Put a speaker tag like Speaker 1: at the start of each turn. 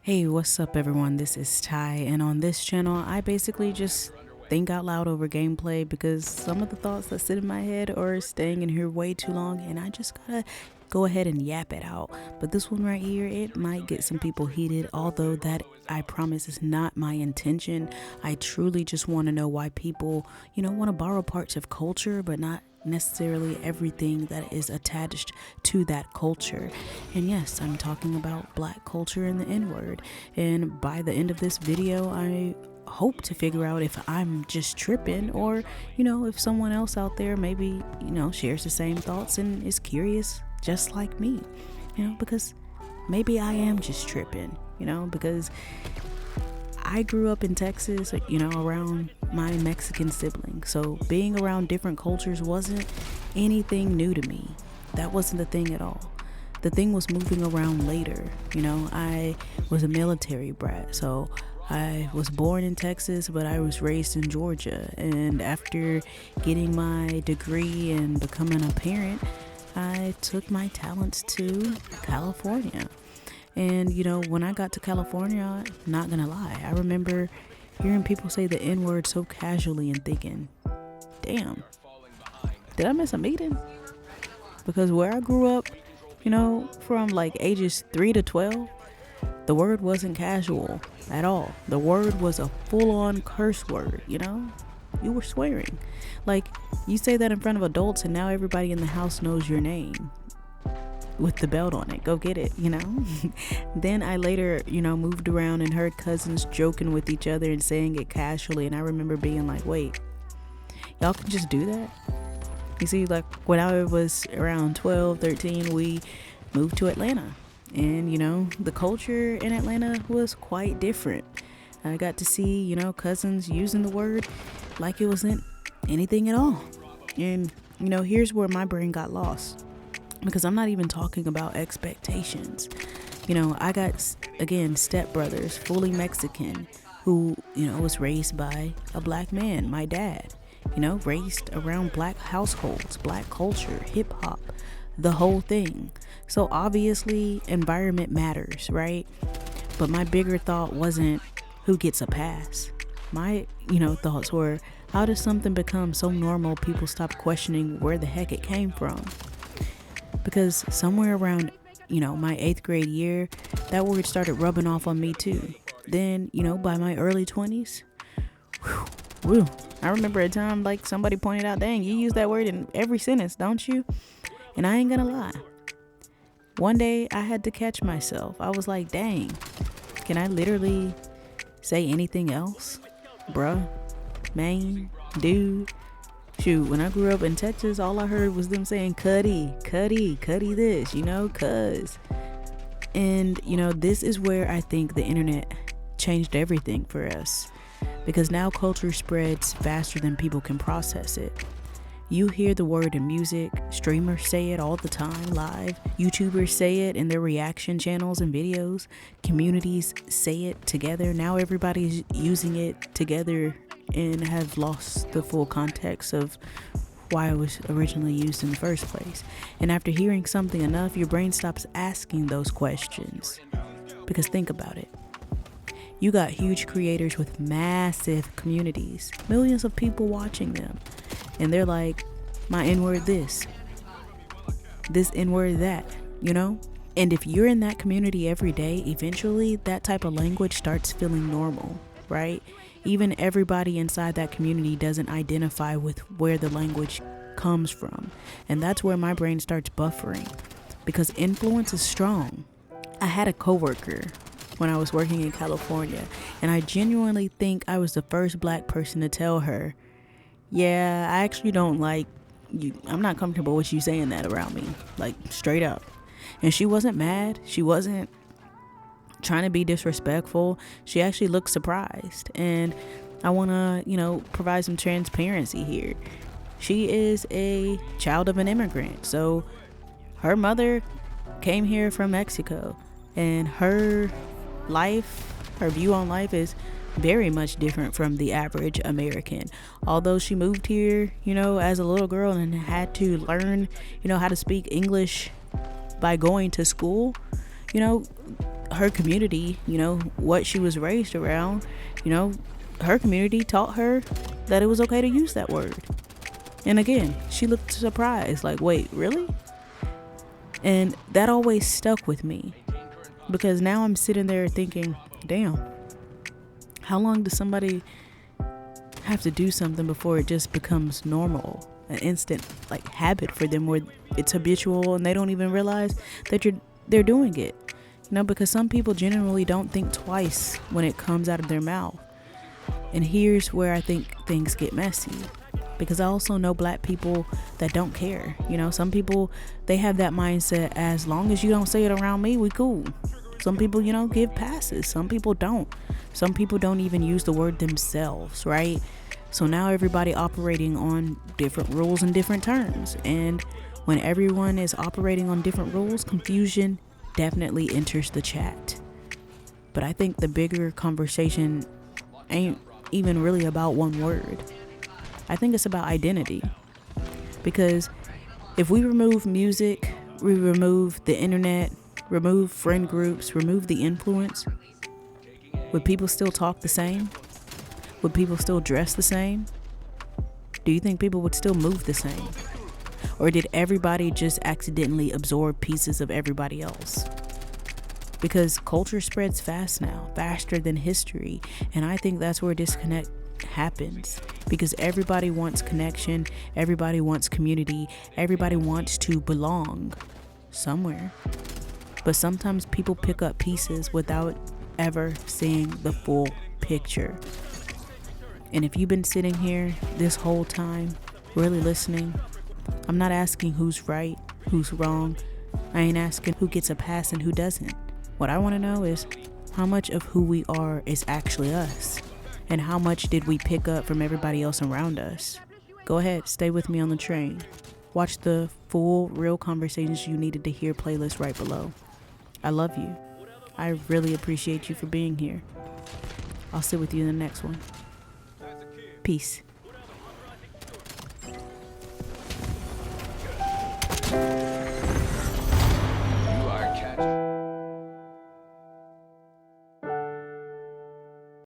Speaker 1: Hey, what's up, everyone? This is Ty, and on this channel, I basically just think out loud over gameplay because some of the thoughts that sit in my head are staying in here way too long, and I just gotta go ahead and yap it out. But this one right here, it might get some people heated, although that I promise is not my intention. I truly just want to know why people, want to borrow parts of culture, but not necessarily everything that is attached to that culture. And yes, I'm talking about black culture and the N-word. And by the end of this video, I hope to figure out if I'm just tripping or, if someone else out there maybe, shares the same thoughts and is curious just like me, because maybe I am just tripping, because I grew up in Texas, around my Mexican siblings. So being around different cultures wasn't anything new to me. That wasn't the thing at all. The thing was moving around later. I was a military brat. So I was born in Texas, but I was raised in Georgia. And after getting my degree and becoming a parent, I took my talents to California. And, when I got to California, not gonna lie, I remember hearing people say the N-word so casually and thinking, damn, did I miss a meeting? Because where I grew up, from like ages 3 to 12, the word wasn't casual at all. The word was a full-on curse word, You were swearing. Like, you say that in front of adults and now everybody in the house knows your name with the belt on it. Go get it, Then I later, moved around and heard cousins joking with each other and saying it casually. And I remember being like, wait, y'all can just do that? You see, like when I was around 12, 13, we moved to Atlanta. And, the culture in Atlanta was quite different. I got to see, cousins using the word like it wasn't anything at all. And, here's where my brain got lost. Because I'm not even talking about expectations. I got, again, stepbrothers, fully Mexican, who, was raised by a black man, my dad, raised around black households, black culture, hip hop, the whole thing. So obviously environment matters, right? But my bigger thought wasn't who gets a pass. My, thoughts were, how does something become so normal people stop questioning where the heck it came from? Because somewhere around, my 8th grade year, that word started rubbing off on me too. Then, by my early 20s, I remember a time like somebody pointed out, dang, you use that word in every sentence, don't you? And I ain't gonna lie. One day I had to catch myself. I was like, dang, can I literally say anything else? Bruh, man, dude. Shoot, when I grew up in Texas, all I heard was them saying cuddy this, cuz. And, this is where I think the internet changed everything for us. Because now culture spreads faster than people can process it. You hear the word in music, streamers say it all the time live, YouTubers say it in their reaction channels and videos, communities say it together. Now everybody's using it together and have lost the full context of why it was originally used in the first place. And after hearing something enough, your brain stops asking those questions. Because think about it. You got huge creators with massive communities, millions of people watching them. And they're like, my N-word this N-word that, And if you're in that community every day, eventually that type of language starts feeling normal, right? Even everybody inside that community doesn't identify with where the language comes from. And that's where my brain starts buffering because influence is strong. I had a coworker when I was working in California, and I genuinely think I was the first black person to tell her, yeah, I actually don't like you. I'm not comfortable with you saying that around me, like straight up. And she wasn't mad. She wasn't trying to be disrespectful. She actually looked surprised. And I want to, provide some transparency here. She is a child of an immigrant. So her mother came here from Mexico, and her view on life is very much different from the average American. Although she moved here, as a little girl and had to learn, how to speak English by going to school, her community, what she was raised around, her community taught her that it was okay to use that word. And again, she looked surprised, like, wait, really? And that always stuck with me, because now I'm sitting there thinking, damn, how long does somebody have to do something before it just becomes normal, an instant like habit for them, where it's habitual and they don't even realize that they're doing it? Because some people genuinely don't think twice when it comes out of their mouth. And here's where I think things get messy, because I also know Black people that don't care. Some people, they have that mindset, as long as you don't say it around me, we cool. Some people, give passes. Some people don't. Some people don't even use the word themselves, right? So now everybody operating on different rules and different terms. And when everyone is operating on different rules, confusion definitely enters the chat. But I think the bigger conversation ain't even really about one word. I think it's about identity. Because if we remove music, we remove the internet, remove friend groups, remove the influence, would people still talk the same? Would people still dress the same? Do you think people would still move the same? Or did everybody just accidentally absorb pieces of everybody else? Because culture spreads fast now, faster than history. And I think that's where disconnect happens. Because everybody wants connection, everybody wants community, everybody wants to belong somewhere. But sometimes people pick up pieces without ever seeing the full picture. And if you've been sitting here this whole time, really listening, I'm not asking who's right, who's wrong. I ain't asking who gets a pass and who doesn't. What I want to know is how much of who we are is actually us, and how much did we pick up from everybody else around us. Go ahead, stay with me on the train. Watch the full Real Conversations You Needed to Hear playlist right below. I love you. I really appreciate you for being here. I'll sit with you in the next one. Peace.